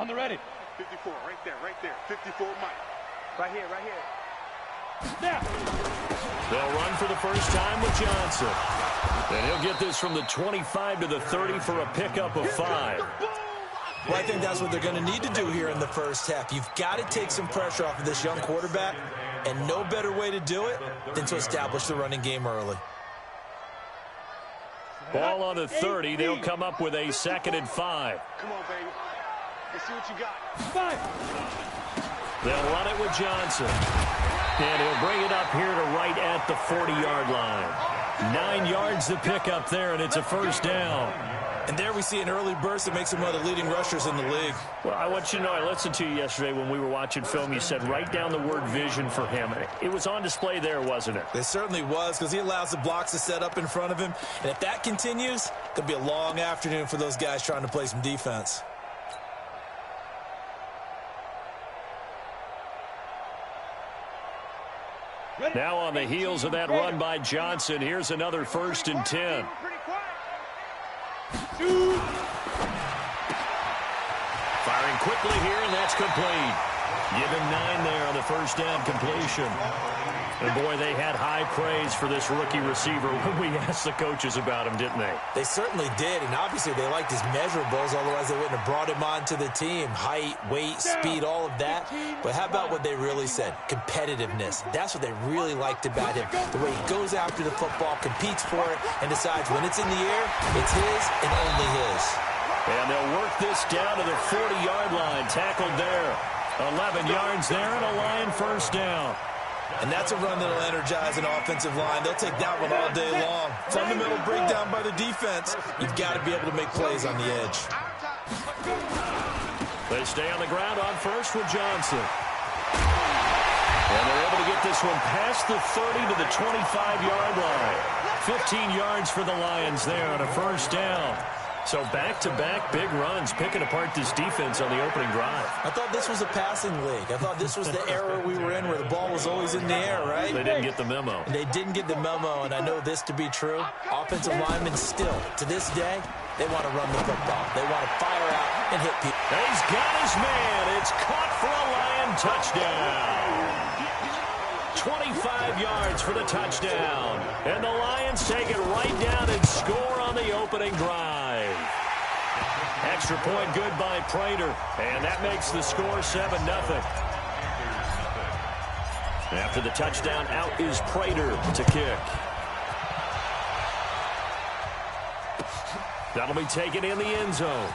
On the ready. 54, right there. 54, Mike. Right here. There. They'll run for the first time with Johnson. And he'll get this from the 25 to the 30 for a pickup of 5. Well, I think that's what they're going to need to do here in the first half. You've got to take some pressure off of this young quarterback, and no better way to do it than to establish the running game early. Ball on the 30. They'll come up with a 2nd and 5. Come on, baby. Let's see what you got. 5. They'll run it with Johnson. And he'll bring it up here to right at the 40-yard line. 9 yards to pick up there, and it's a first down. And there we see an early burst that makes him one of the leading rushers in the league. Well, I want you to know, I listened to you yesterday when we were watching film. You said write down the word vision for him. It was on display there, wasn't it? It certainly was, because he allows the blocks to set up in front of him. And if that continues, it's going to be a long afternoon for those guys trying to play some defense. Now on the heels of that run by Johnson, here's another 1st and 10. Firing quickly here, and that's complete. Give him 9 there on the first down completion. And, boy, they had high praise for this rookie receiver when we asked the coaches about him, didn't they? They certainly did, and obviously they liked his measurables, otherwise they wouldn't have brought him onto the team. Height, weight, speed, all of that. But how about what they really said? Competitiveness. That's what they really liked about him. The way he goes after the football, competes for it, and decides when it's in the air, it's his and only his. And they'll work this down to the 40-yard line. Tackled there. 11 yards there and a Lion first down. And that's a run that'll energize an offensive line. They'll take that one all day long. Fundamental breakdown by the defense. You've got to be able to make plays on the edge. They stay on the ground on first with Johnson. And they're able to get this one past the 30 to the 25-yard line. 15 yards for the Lions there on a first down. So back-to-back big runs, picking apart this defense on the opening drive. I thought this was a passing league. I thought this was the era we were in where the ball was always in the air, right? They didn't get the memo. And they didn't get the memo, and I know this to be true. Offensive linemen still, to this day, they want to run the football. They want to fire out and hit people. He's got his man. It's caught for a Lion touchdown. 25 yards for the touchdown. And the Lions take it right down and score on the opening drive. Extra point good by Prater. And that makes the score 7-0. After the touchdown, out is Prater to kick. That'll be taken in the end zone.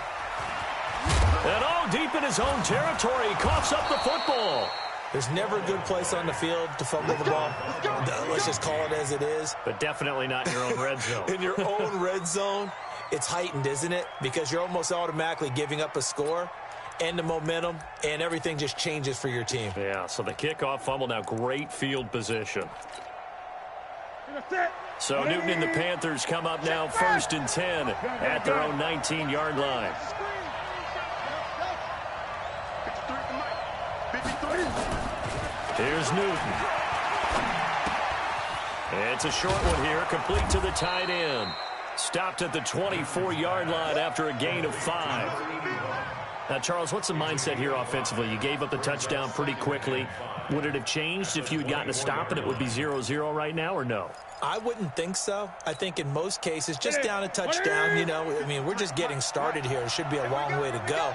And deep in his own territory, he coughs up the football. There's never a good place on the field to fumble the ball. Let's just call it as it is. But definitely not in your own red zone. In your own red zone, it's heightened, isn't it? Because you're almost automatically giving up a score and the momentum, and everything just changes for your team. Yeah, so the kickoff fumble, now great field position. So Newton and the Panthers come up now 1st and 10 at their own 19-yard line. Here's Newton. It's a short one here, complete to the tight end. Stopped at the 24-yard line after a gain of 5. Now, Charles, what's the mindset here offensively? You gave up the touchdown pretty quickly. Would it have changed if you had gotten a stop and it would be 0-0 right now, or no? I wouldn't think so. I think in most cases, just down a touchdown, you know, I mean, we're just getting started here. It should be a long way to go.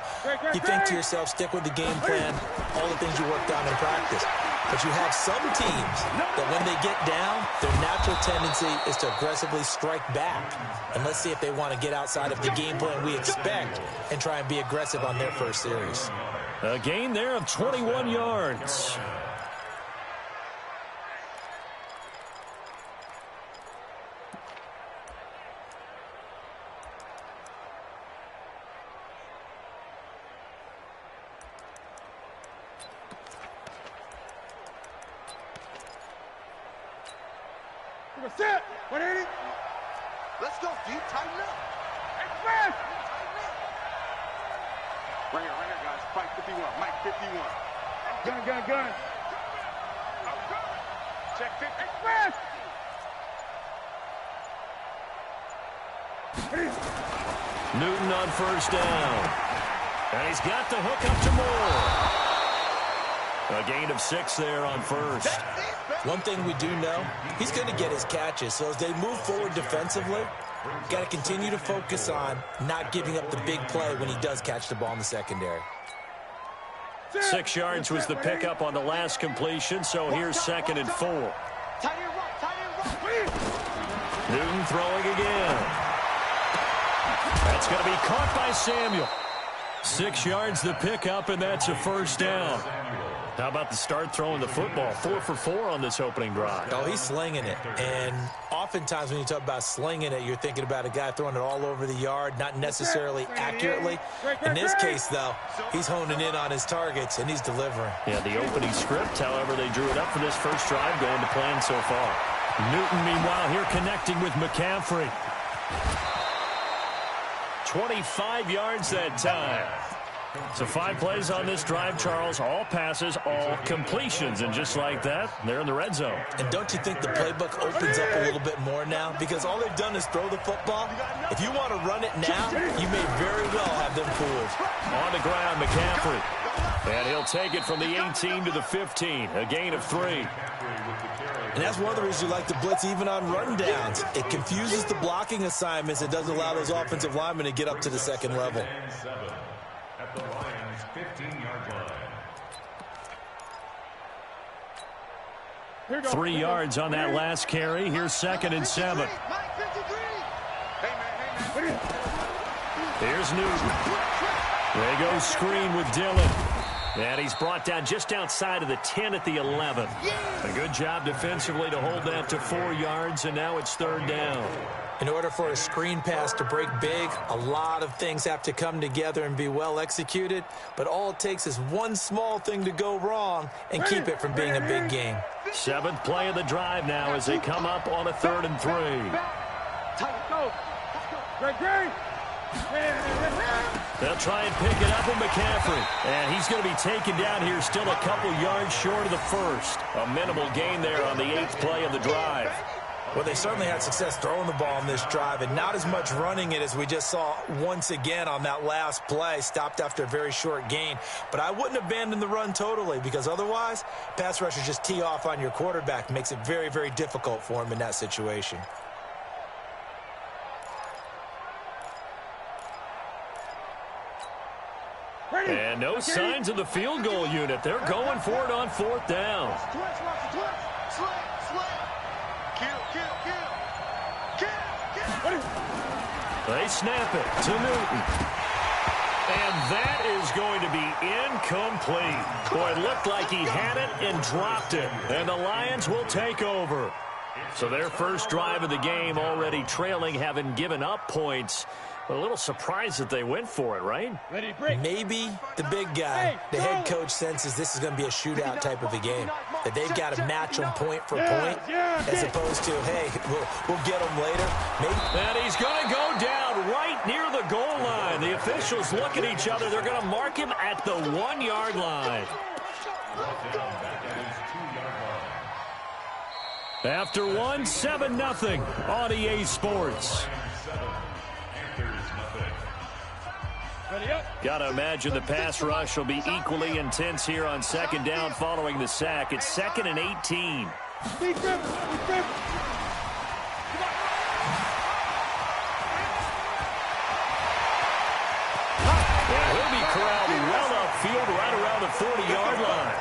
You think to yourself, stick with the game plan, all the things you worked on in practice. But you have some teams that when they get down, their natural tendency is to aggressively strike back. And let's see if they want to get outside of the game plan we expect and try and be aggressive on their first series. A gain there of 21 yards. Set. 180. Let's go, deep. Tighten up. Express. Right here, guys. Mike 51. Mike 51. Gun. Check 50. Express. Newton on first down. And he's got the hook up to Moore. A gain of 6 there on first. One thing we do know, he's going to get his catches. So as they move forward defensively, got to continue to focus on not giving up the big play when he does catch the ball in the secondary. 6 yards was the pickup on the last completion, so here's 2nd and 4. Newton throwing again. That's going to be caught by Samuel. 6 yards the pickup, and that's a first down. How about the start throwing the football? 4 for 4 on this opening drive. Oh, he's slinging it. And oftentimes when you talk about slinging it, you're thinking about a guy throwing it all over the yard, not necessarily accurately. In this case, though, he's honing in on his targets, and he's delivering. Yeah, the opening script, however, they drew it up for this first drive, going to plan so far. Newton, meanwhile, here connecting with McCaffrey. 25 yards that time. So 5 plays on this drive, Charles. All passes, all completions. And just like that, they're in the red zone. And don't you think the playbook opens up a little bit more now? Because all they've done is throw the football. If you want to run it now, you may very well have them fooled. On the ground, McCaffrey. And he'll take it from the 18 to the 15. A gain of 3. And that's one of the reasons you like to blitz even on run downs. It confuses the blocking assignments. It doesn't allow those offensive linemen to get up to the second level. At the Lions' 15-yard line. 3 yards on that last carry. Here's 2nd and 7. Here's Newton. They go screen with Dillon. And he's brought down just outside of the 10 at the 11. A good job defensively to hold that to 4 yards, and now it's 3rd down. In order for a screen pass to break big, a lot of things have to come together and be well executed. But all it takes is one small thing to go wrong and keep it from being a big game. 7th play of the drive now as they come up on a 3rd and 3. They'll try and pick it up with McCaffrey. And he's going to be taken down here still a couple yards short of the first. A minimal gain there on the 8th play of the drive. Well, they certainly had success throwing the ball in this drive, and not as much running it as we just saw once again on that last play, stopped after a very short gain. But I wouldn't abandon the run totally, because otherwise, pass rushers just tee off on your quarterback. Makes it very, very difficult for him in that situation. And no signs of the field goal unit. They're going for it on 4th down. They snap it to Newton. And that is going to be incomplete. Boy, it looked like he had it and dropped it. And the Lions will take over. So their first drive of the game already trailing, having given up points. But a little surprised that they went for it, right? Maybe the big guy, the head coach, senses this is going to be a shootout type of a game. That they've got to match them point for point, as opposed to, hey, we'll get them later. Maybe. And he's going to go down right near the goal line. The officials look at each other. They're going to mark him at the 1-yard line. After 1, 7-0 on EA Sports. Got to imagine the pass rush will be equally intense here on 2nd down following the sack. It's 2nd and 18. And he'll be corralled well upfield right around the 40-yard line.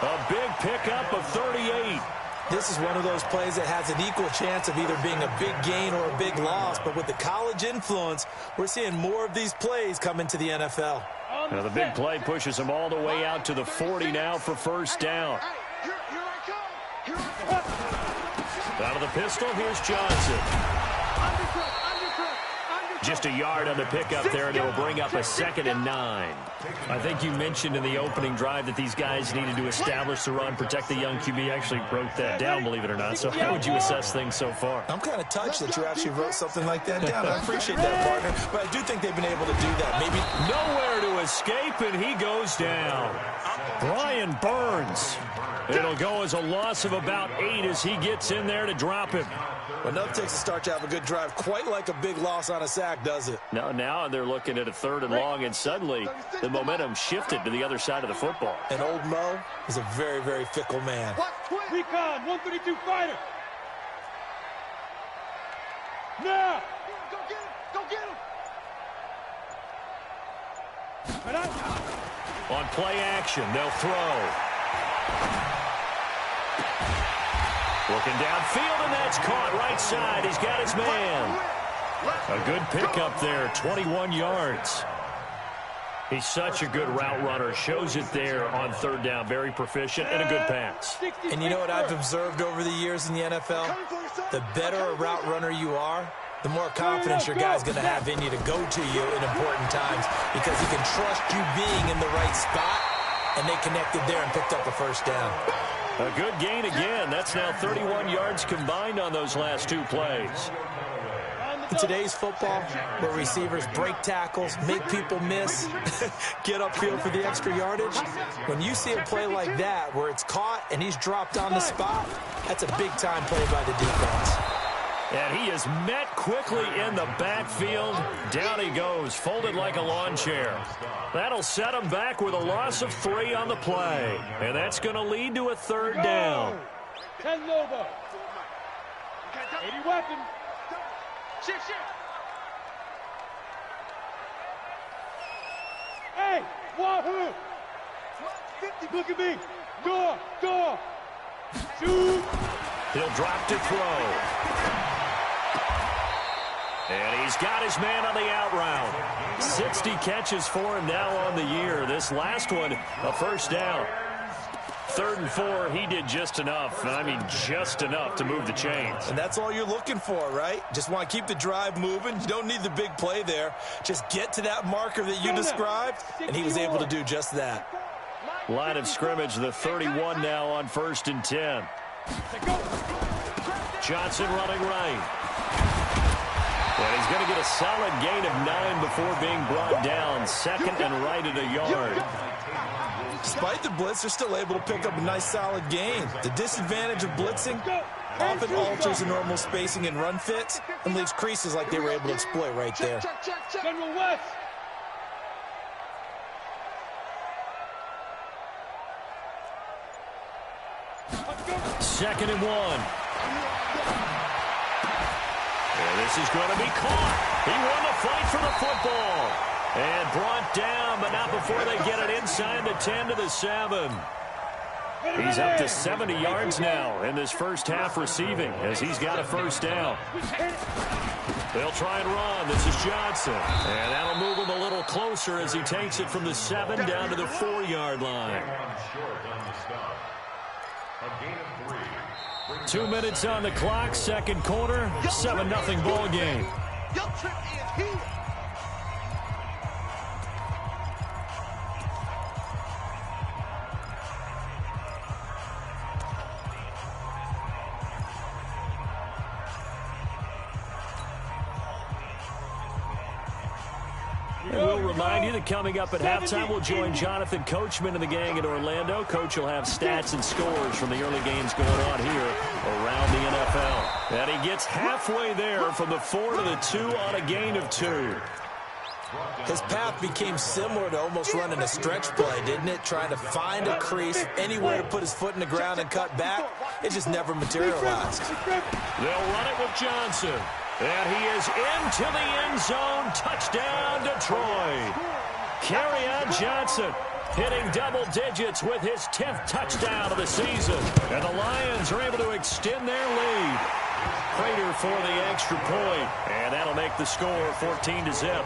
A big pickup of 38. This is one of those plays that has an equal chance of either being a big gain or a big loss. But with the college influence, we're seeing more of these plays come into the NFL. Now the big play pushes him all the way out to the 40 now for 1st down. Out of the pistol, here's Johnson. Just a yard on the pickup there, and it will bring up a 2nd and 9. I think you mentioned in the opening drive that these guys needed to establish the run, protect the young QB. Actually wrote that down, believe it or not. So how would you assess things so far? I'm kind of touched that you actually wrote something like that down. I appreciate that, partner. But I do think they've been able to do that. Maybe nowhere to escape, and he goes down. Brian Burns. It'll go as a loss of about 8 as he gets in there to drop him. Well, enough takes to start to have a good drive. Quite like a big loss on a sack, does it? Now they're looking at a 3rd and long, and suddenly the momentum shifted to the other side of the football. And old Mo is a very, very fickle man. Recon, 132 fighter. Now. Go get him. Go get him. On play action, they'll throw. Looking downfield, and that's caught right side. He's got his man. A good pickup there, 21 yards. He's such a good route runner. Shows it there on 3rd down. Very proficient and a good pass. And you know what I've observed over the years in the NFL? The better a route runner you are, the more confidence your guy's going to have in you to go to you in important times because he can trust you being in the right spot, and they connected there and picked up a 1st down. A good gain again. That's now 31 yards combined on those last 2 plays. In today's football, where receivers break tackles, make people miss, get upfield for the extra yardage, when you see a play like that where it's caught and he's dropped on the spot, that's a big-time play by the defense. And he is met quickly in the backfield. Down he goes, folded like a lawn chair. That'll set him back with a loss of 3 on the play. And that's going to lead to a 3rd down. 10 Lobo. 80 weapon. Shift. Hey, Wahoo. Look at me. Door. Shoot. He'll drop to throw. And he's got his man on the out route. 60 catches for him now on the year. This last one, a 1st down. 3rd and 4, he did just enough. I mean, just enough to move the chains. And that's all you're looking for, right? Just want to keep the drive moving. You don't need the big play there. Just get to that marker that you described, and he was able to do just that. Line of scrimmage, the 31 now on 1st and 10. Johnson running right. And he's going to get a solid gain of 9 before being brought down. 2nd and right at a yard. Despite the blitz, they're still able to pick up a nice solid gain. The disadvantage of blitzing often alters the normal spacing and run fits and leaves creases like they were able to exploit right there. General West. Second and 1. And this is going to be caught. He won the fight for the football. And brought down, but not before they get it inside the 10 to the 7. He's up to 70 yards now in this first half receiving as he's got a 1st down. They'll try and run. This is Johnson. And that'll move him a little closer as he takes it from the 7 down to the 4-yard line. 2 minutes on the clock, 2nd quarter, 7-0 ball game. And we'll remind you that coming up at halftime, we'll join Jonathan Coachman and the gang in Orlando. Coach will have stats and scores from the early games going on here around the NFL. And he gets halfway there from the 4 to the 2 on a gain of 2. His path became similar to almost running a stretch play, didn't it? Trying to find a crease, anywhere to put his foot in the ground and cut back. It just never materialized. They'll run it with Johnson. And he is into the end zone. Touchdown, Detroit. Kerryon Johnson hitting double digits with his 10th touchdown of the season. And the Lions are able to extend their lead. Prater for the extra point. And that'll make the score 14-0.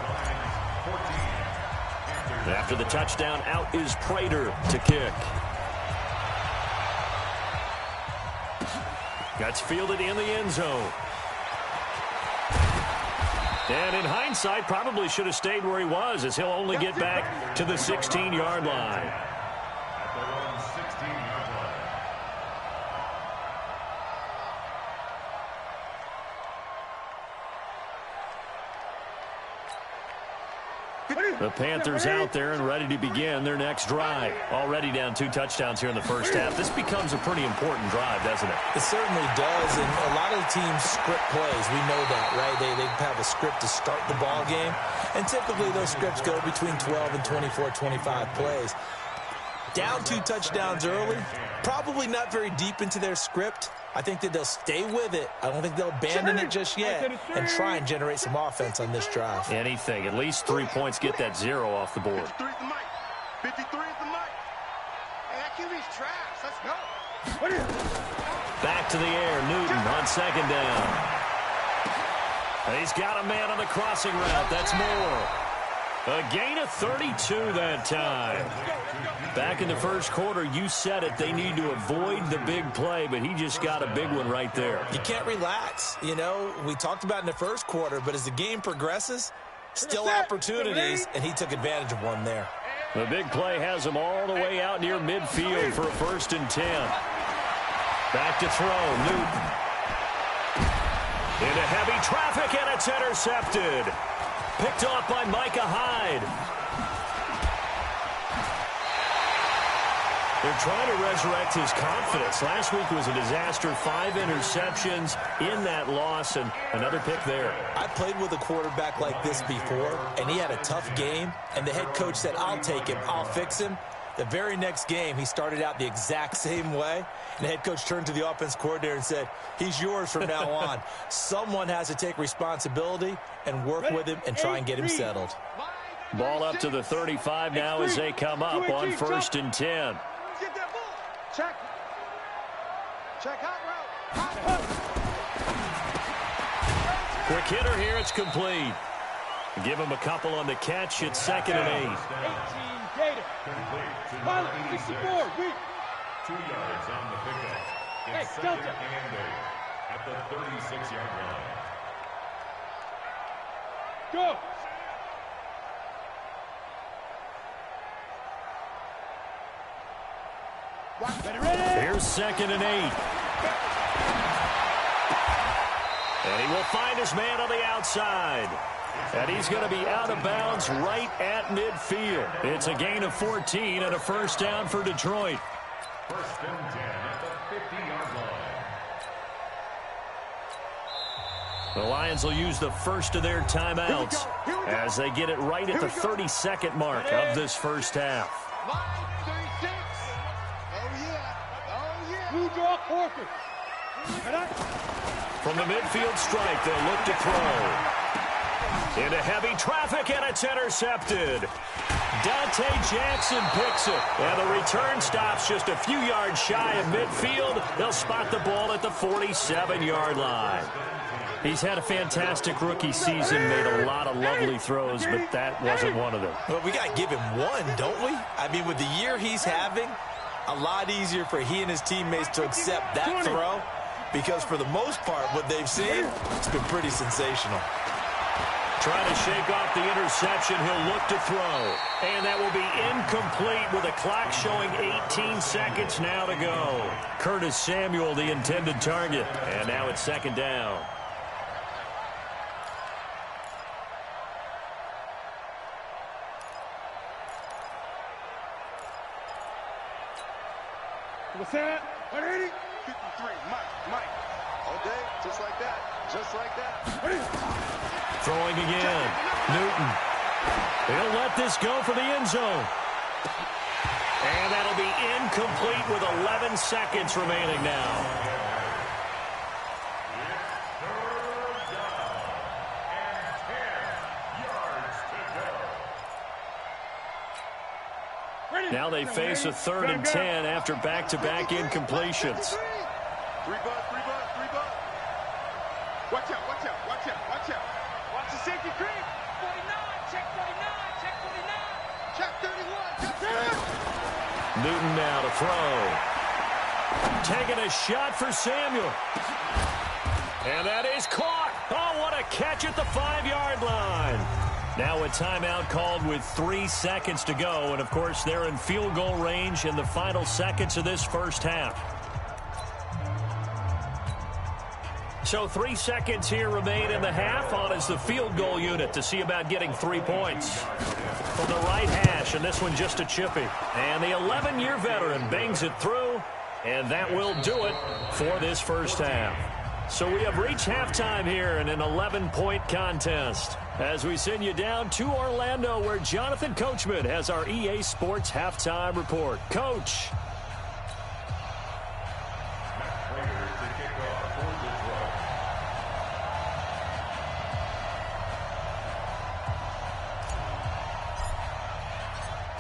After the touchdown, out is Prater to kick. That's fielded in the end zone. And in hindsight, probably should have stayed where he was, as he'll only get back to the 16-yard line. The Panthers out there and ready to begin their next drive. Already down 2 touchdowns here in the first half. This becomes a pretty important drive, doesn't it? It certainly does, and a lot of the teams script plays. We know that, right? They have a script to start the ball game, and typically those scripts go between 12 and 24, 25 plays. Down 2 touchdowns early, probably not very deep into their script. I think that they'll stay with it. I don't think they'll abandon it just yet and try and generate some offense on this drive. Anything. At least 3 points. Get that 0 off the board. 53 is the mic. 53 is the mic. Hey, that QB's trash. Let's go. Back to the air. Newton on second down. He's got a man on the crossing route. That's more. A gain of 32 that time. Back in the first quarter, you said it. They need to avoid the big play, but he just got a big one right there. You can't relax. You know, we talked about in the first quarter, but as the game progresses, still opportunities, and he took advantage of one there. The big play has him all the way out near midfield for a 1st and 10. Back to throw. Newton. Into heavy traffic, and it's intercepted. Picked off by Micah Hyde. They're trying to resurrect his confidence. Last week was a disaster. 5 interceptions in that loss, and another pick there. I played with a quarterback like this before, and he had a tough game, and the head coach said, I'll take him, I'll fix him. The very next game, he started out the exact same way, and the head coach turned to the offense coordinator and said, he's yours from now on. Someone has to take responsibility and work with him and try and get him settled. Ball up to the 35 now as they come up on 1st and 10. Get that ball. Check. Check hot route. Quick hitter here. It's complete. Give him a couple on the catch. It's 2nd and 8. 18 Gator. Pilot 64. Weak. 2 yards on the pickup. It's 2nd and 8 at the 36-yard line. Go. Ready? Here's 2nd and 8. And he will find his man on the outside. And he's going to be out of bounds right at midfield. It's a gain of 14 and a 1st down for Detroit. 1st and 10 at the 50-yard line. The Lions will use the first of their timeouts as they get it right at the 32nd mark of this first half. Blue draw Corker. From the midfield strike, they'll look to throw. Into heavy traffic, and it's intercepted. Dante Jackson picks it, and the return stops just a few yards shy of midfield. They'll spot the ball at the 47-yard line. He's had a fantastic rookie season, made a lot of lovely throws, but that wasn't one of them. Well, we got to give him one, don't we? I mean, with the year he's having, a lot easier for he and his teammates to accept that throw, because for the most part, what they've seen, it's been pretty sensational. Trying to shake off the interception, he'll look to throw. And that will be incomplete with a clock showing 18 seconds now to go. Curtis Samuel, the intended target. And now it's 2nd down. What's that? 180? 53. Mike. All day. Just like that. Just like that. Throwing again. Newton. He'll let this go for the end zone. And that'll be incomplete with 11 seconds remaining now. Now they face a 3rd and 10 after back-to-back incompletions. 3 bucks. Watch out. Watch the safety creep. 49. Check 49. Check 49. Check 31. Newton now to throw. Taking a shot for Samuel. And that is caught. Oh, what a catch at the 5-yard line. Now a timeout called with 3 seconds to go. And, of course, they're in field goal range in the final seconds of this first half. So 3 seconds here remain in the half. On is the field goal unit to see about getting 3 points. From the right hash, and this one just a chippy. And the 11-year veteran bangs it through, and that will do it for this first half. So we have reached halftime here in an 11-point contest as we send you down to Orlando, where Jonathan Coachman has our EA Sports halftime report. Coach.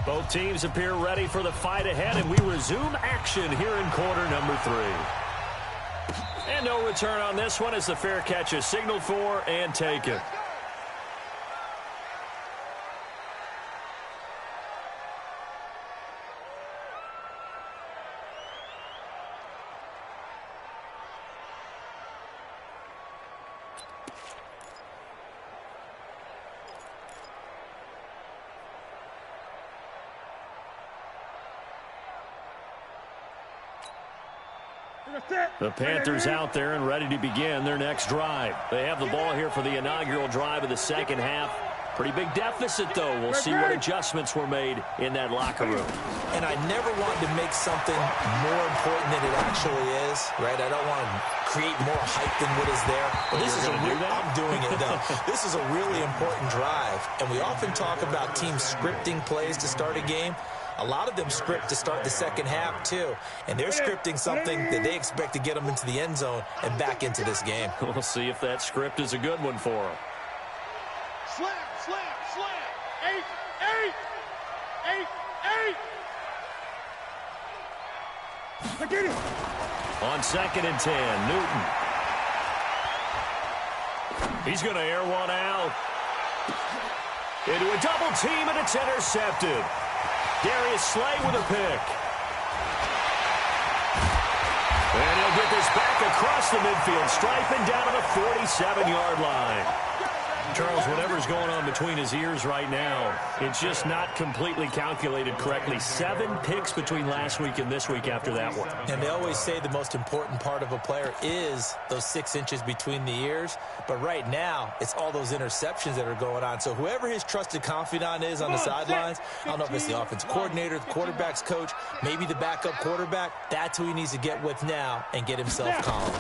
Both teams appear ready for the fight ahead, and we resume action here in quarter number 3. And no return on this one as the fair catch is signaled for and taken. The Panthers out there and ready to begin their next drive. They have the ball here for the inaugural drive of the second half. Pretty big deficit, though. We'll see what adjustments were made in that locker room. And I never wanted to make something more important than it actually is, right? I don't want to create more hype than what is there. But this is I'm doing it, though. This is a really important drive. And we often talk about teams scripting plays to start a game. A lot of them script to start the second half, too. And they're scripting something that they expect to get them into the end zone and back into this game. We'll see if that script is a good one for them. Slam, slam, slam. 8, 8, 8. I get it. On 2nd and 10, Newton. He's going to air one out. Into a double team, and it's intercepted. Darius Slay with a pick. And he'll get this back across the midfield stripe and down to the 47-yard line. Charles, whatever's going on between his ears right now, it's just not completely calculated correctly. 7 picks between last week and this week after that one. And they always say the most important part of a player is those 6 inches between the ears. But right now, it's all those interceptions that are going on. So whoever his trusted confidant is on the sidelines, I don't know if it's the offense coordinator, the quarterback's coach, maybe the backup quarterback, that's who he needs to get with now and get himself calm.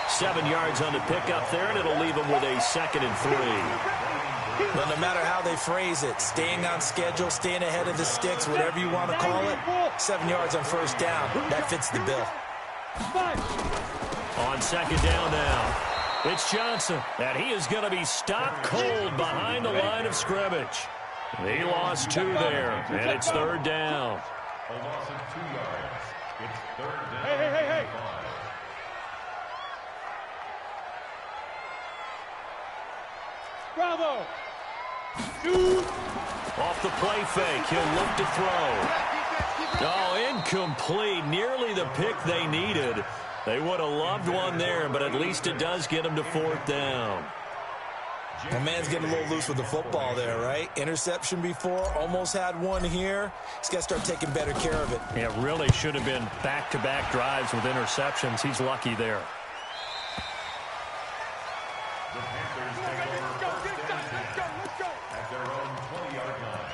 7 yards on the pickup there, and it'll leave him with a 2nd and 3. Well, no matter how they phrase it, staying on schedule, staying ahead of the sticks, whatever you want to call it, 7 yards on first down, that fits the bill. On 2nd down now, it's Johnson, and he is going to be stopped cold behind the line of scrimmage. He lost 2 there, and it's 3rd down. A loss of 2 yards. It's 3rd down. Hey. Bravo! Shoot! Off the play fake, he'll look to throw. Oh, incomplete. Nearly the pick they needed. They would have loved one there, but at least it does get them to 4th down. My man's getting a little loose with the football there, right? Interception before, almost had one here. He's got to start taking better care of it. It really should have been back-to-back drives with interceptions. He's lucky there. The Panthers take over first and 10 at their own 20-yard line.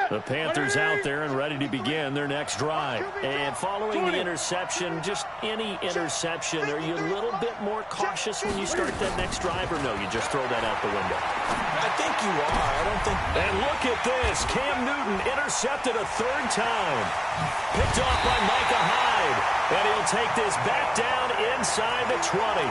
The Panthers out there and ready to begin their next drive. And following the interception, just any interception, are you a little bit more cautious when you start that next drive, or no, you just throw that out the window? I think you are. I don't think... And look at this. Cam Newton intercepted a 3rd time. Picked off by Micah Hyde. And he'll take this back down inside the 20.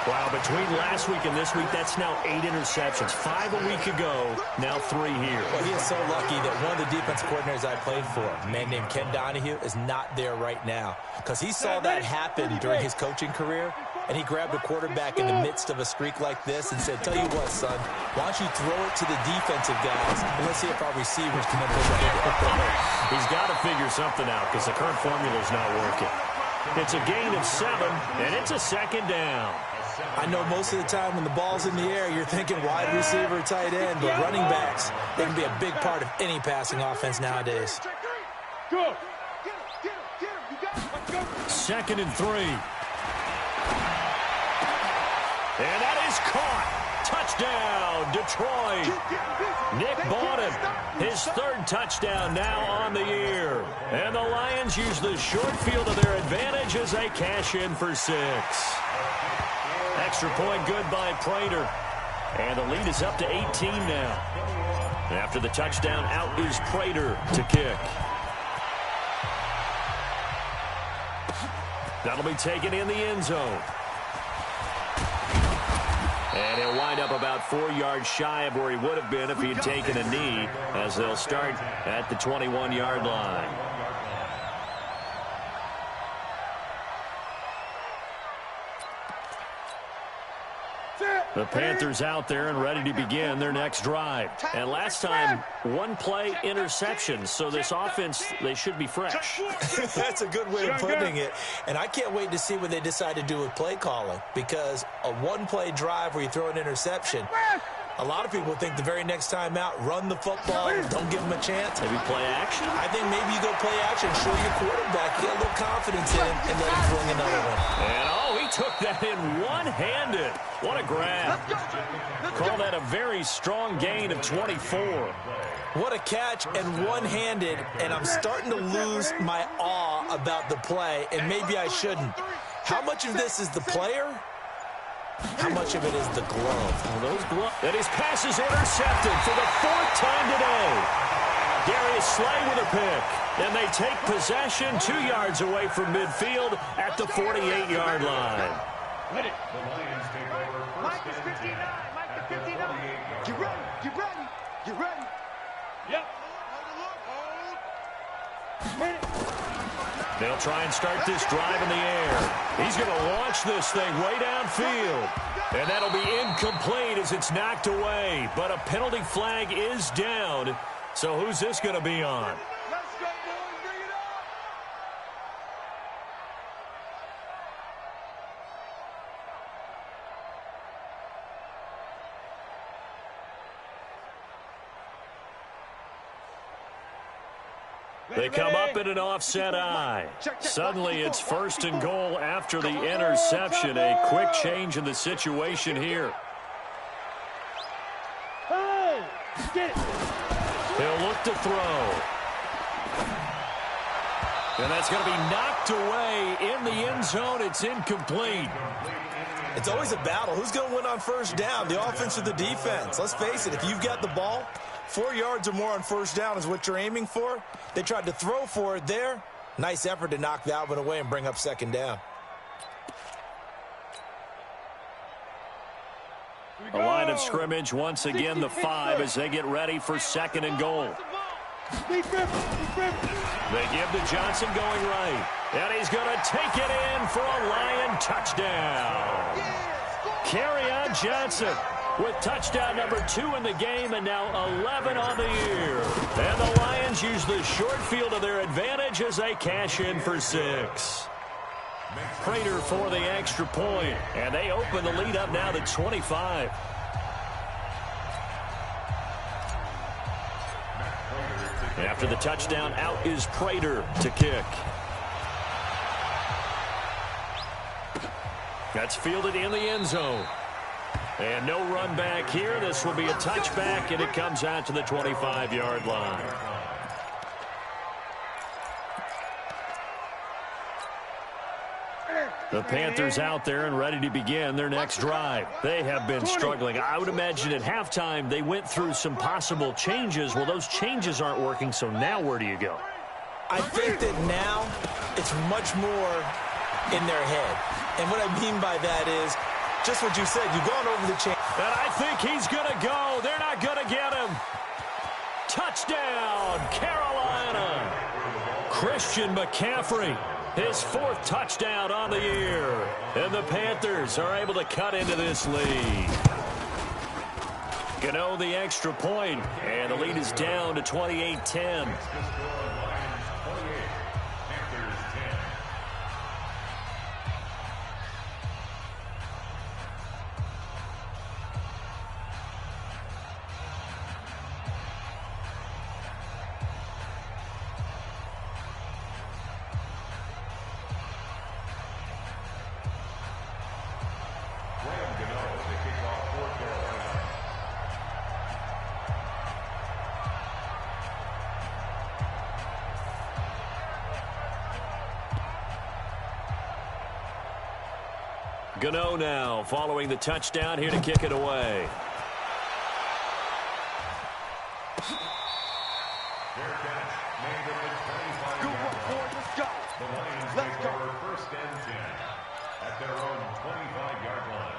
Wow, between last week and this week, that's now 8 interceptions. 5 a week ago, now 3 here. Well, he is so lucky that one of the defense coordinators I played for, a man named Ken Donahue, is not there right now. Because he saw that happen during his coaching career, and he grabbed a quarterback in the midst of a streak like this and said, tell you what, son, why don't you throw it to the defensive guys, and let's see if our receivers can intercept. He's got to figure something out because the current formula is not working. It's a gain of 7, and it's a 2nd down. I know most of the time when the ball's in the air, you're thinking wide receiver, tight end, but running backs, they can be a big part of any passing offense nowadays. Go. 2nd and 3. And that is caught. Touchdown, Detroit. Nick bought him. His 3rd touchdown now on the year. And the Lions use the short field to their advantage as they cash in for 6. Extra point good by Prater. And the lead is up to 18 now. After the touchdown, out is Prater to kick. That'll be taken in the end zone. And he'll wind up about 4 yards shy of where he would have been if he had taken a knee, as they'll start at the 21-yard line. The Panthers out there and ready to begin their next drive. And last time, 1-play interception. So this offense, they should be fresh. That's a good way of putting it. And I can't wait to see what they decide to do with play calling. Because a 1-play drive where you throw an interception, a lot of people think the very next time out, run the football, don't give them a chance. Maybe play action? I think maybe you go play action, show your quarterback, get a little confidence in him, and let him bring another one. And he took that in one-handed. What a grab. Call that a very strong gain of 24. What a catch and one-handed, and I'm starting to lose my awe about the play, and maybe I shouldn't. How much of this is the player? How much of it is the glove? Well, those gloves. And his pass is intercepted for the 4th time today. Darius Slay with a pick. And they take possession 2 yards away from midfield at the 48-yard line. Ready. The Lions take over. Mike is 59. Mike is 59. Get ready. Get ready. Get ready. Yep. They'll try and start this drive in the air. He's going to launch this thing way downfield. And that'll be incomplete as it's knocked away. But a penalty flag is down. So who's this going to be on? Let's go, boys. Bring it up. They come up in an offset eye. Suddenly it's 1st and goal after the interception. A quick change in the situation here. Hey, get it. He'll look to throw. And that's going to be knocked away in the end zone. It's incomplete. It's always a battle. Who's going to win on 1st down, the offense or the defense? Let's face it, if you've got the ball, 4 yards or more on 1st down is what you're aiming for. They tried to throw for it there. Nice effort to knock that one away and bring up 2nd down. A line of scrimmage once again, the 5 as they get ready for 2nd and goal. They give to Johnson going right. And he's going to take it in for a Lion touchdown. Carry on Johnson with touchdown number 2 in the game and now 11 on the year. And the Lions use the short field to their advantage as they cash in for 6. Prater for the extra point. And they open the lead up now to 25. After the touchdown, out is Prater to kick. That's fielded in the end zone. And no run back here. This will be a touchback, and it comes out to the 25-yard line. The Panthers out there and ready to begin their next drive. They have been struggling. I would imagine at halftime they went through some possible changes. Well, those changes aren't working, so now where do you go? I think that now it's much more in their head. And what I mean by that is just what you said. You've gone over the change. And I think he's going to go. They're not going to get him. Touchdown, Carolina. Christian McCaffrey, his 4th touchdown on the year. And the Panthers are able to cut into this lead. Gano the extra point, and the lead is down to 28-10. Gano now following the touchdown here to kick it away. Good work, boys. Let's go. Let's go. First and 10 at their own 25-yard line.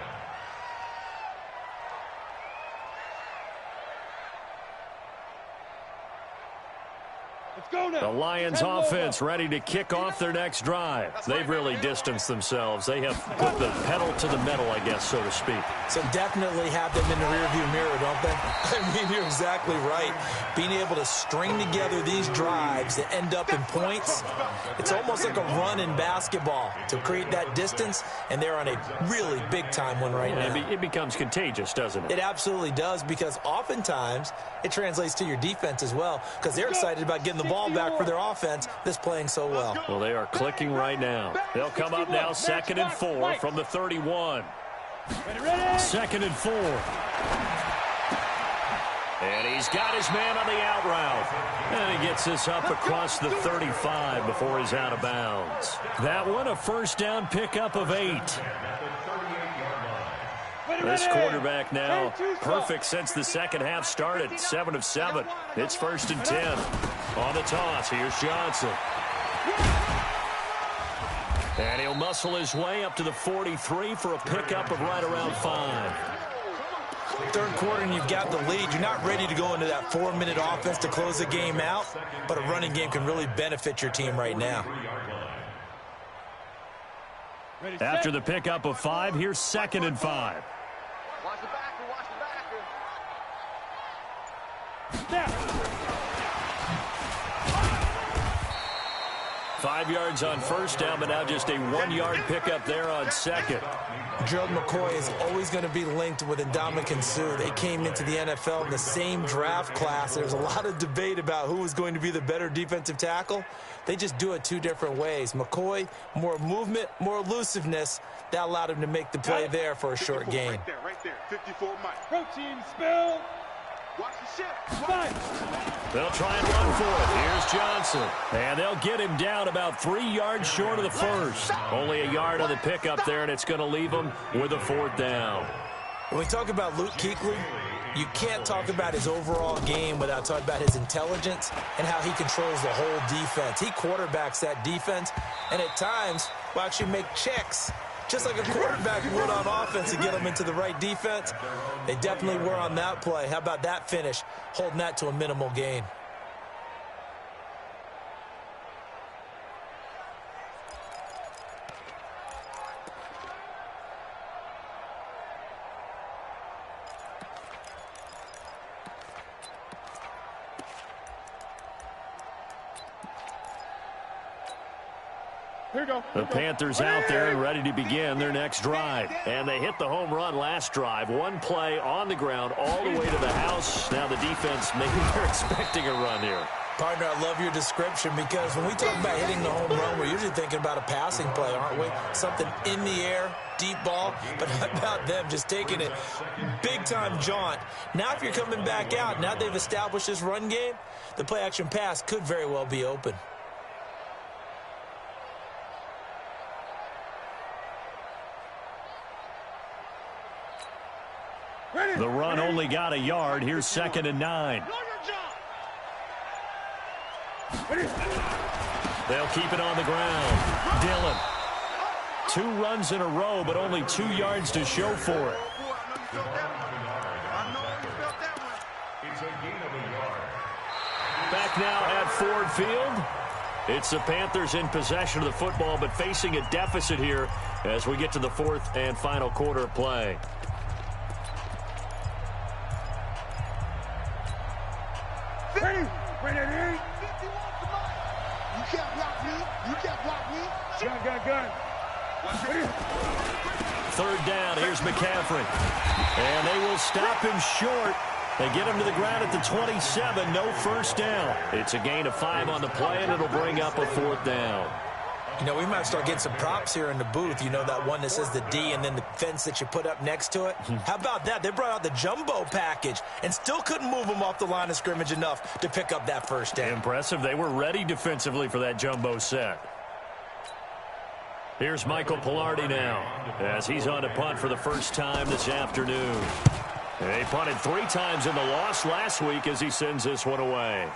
Let's go now. The Lions offense ready to kick off their next drive. They've really distanced themselves. They have put the pedal to the metal, I guess, so to speak. So definitely have them in the rearview mirror, don't they? I mean, you're exactly right. Being able to string together these drives that end up in points, it's almost like a run in basketball to create that distance, and they're on a really big-time one right now. It becomes contagious, doesn't it? It absolutely does, because oftentimes it translates to your defense as well, because they're excited about getting the ball back for their offense that's playing so well. Well, they are clicking right now. They'll come up now 2nd and 4 from the 31. Second and 4. And he's got his man on the out route. And he gets this up across the 35 before he's out of bounds. That one, a first down pickup of 8. This quarterback now perfect since the second half started. 7 of 7. It's 1st and 10. On the toss, here's Johnson. And he'll muscle his way up to the 43 for a pickup of right around 5. Third quarter and you've got the lead. You're not ready to go into that 4-minute offense to close the game out, but a running game can really benefit your team right now. After the pickup of 5, here's 2nd and 5. Watch the backer. Watch the backer. Snap. 5 yards on first down, but now just a 1-yard pickup there on second. Gerald McCoy is always going to be linked with Ndamukong Suh. They came into the NFL in the same draft class. There's a lot of debate about who was going to be the better defensive tackle. They just do it 2 different ways. McCoy, more movement, more elusiveness. That allowed him to make the play there for a short gain. Right there. 54 Mike. Protein spill. Watch the shit. They'll try and run for it. Here's Johnson. And they'll get him down about 3 yards short of the first. Only a yard on the pickup there, and it's going to leave him with a 4th down. When we talk about Luke Kuechly, you can't talk about his overall game without talking about his intelligence and how he controls the whole defense. He quarterbacks that defense, and at times will actually make checks, just like a quarterback would on offense, to get them into the right defense. They definitely were on that play. How about that finish, holding that to a minimal gain? Here we go. The Panthers out there and ready to begin their next drive. And they hit the home run last drive. 1 play on the ground all the way to the house. Now the defense, maybe they're expecting a run here. Partner, I love your description, because when we talk about hitting the home run, we're usually thinking about a passing play, aren't we? Something in the air, deep ball. But how about them just taking it big-time jaunt? Now if you're coming back out, now they've established this run game, the play-action pass could very well be open. The run only got a yard. Here's 2nd and 9. They'll keep it on the ground. Dillon. 2 runs in a row, but only 2 yards to show for it. Back now at Ford Field. It's the Panthers in possession of the football, but facing a deficit here as we get to the 4th and final quarter of play. Gun. 3rd down. Here's McCaffrey. And they will stop him short. They get him to the ground at the 27. No first down. It's a gain of 5 on the play, and it'll bring up a 4th down. You know, we might start getting some props here in the booth. You know, that one that says the D and then the fence that you put up next to it. How about that? They brought out the jumbo package and still couldn't move them off the line of scrimmage enough to pick up that first down. Impressive. They were ready defensively for that jumbo set. Here's Michael Pilardi now as he's on to punt for the first time this afternoon. He punted 3 times in the loss last week as he sends this one away.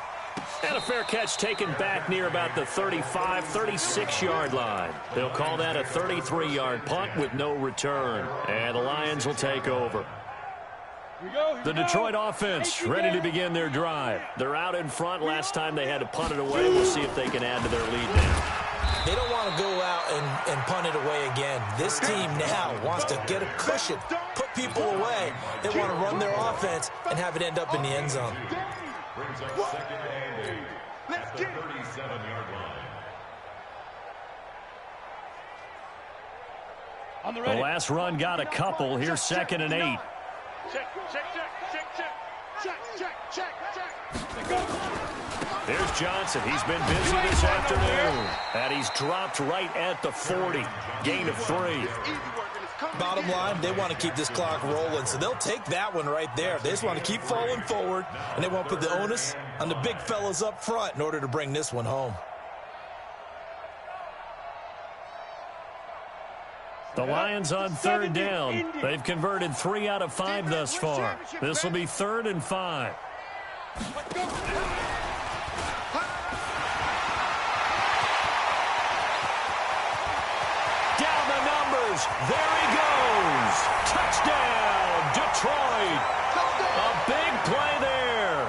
And a fair catch taken back near about the 35, 36-yard line. They'll call that a 33-yard punt with no return. And the Lions will take over. The Detroit offense ready to begin their drive. They're out in front. Last time they had to punt it away. We'll see if they can add to their lead now. They don't want to go out and punt it away again. This team now wants to get a cushion, put people away. They want to run their offense and have it end up in the end zone. Brings up second and 8 at the 37-yard line. The last run got a couple. Here's second and 8. There's Johnson. He's been busy this afternoon. And he's dropped right at the 40. Gain of 3. Bottom line, they want to keep this clock rolling, so they'll take that one right there. They just want to keep falling forward, and they want to put the onus on the big fellas up front in order to bring this one home. The Lions on third down. They've converted 3 out of 5 thus far. This will be 3rd and 5. Down the numbers. There he goes. Touchdown, Detroit. A big play there.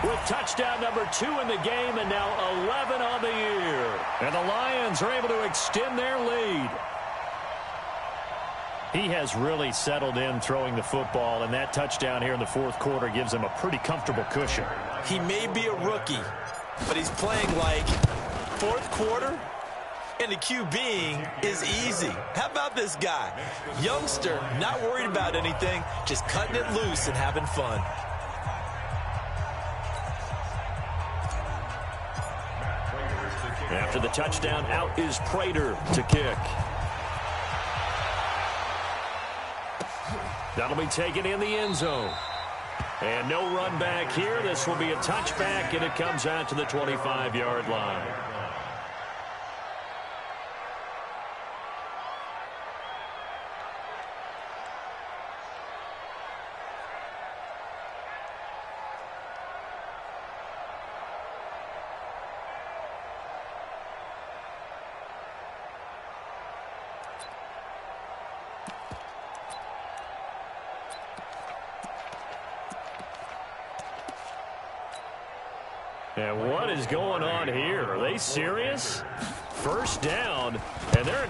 With touchdown number 2 in the game and now 11 on the year. And the Lions are able to extend their lead. He has really settled in throwing the football, and that touchdown here in the 4th quarter gives him a pretty comfortable cushion. He may be a rookie, but he's playing like 4th quarter, and the QBing is easy. How about this guy? Youngster, not worried about anything, just cutting it loose and having fun. After the touchdown, out is Prater to kick. That'll be taken in the end zone. And no run back here. This will be a touchback, and it comes out to the 25-yard line. And what is going on here? Are they serious? First down, and they're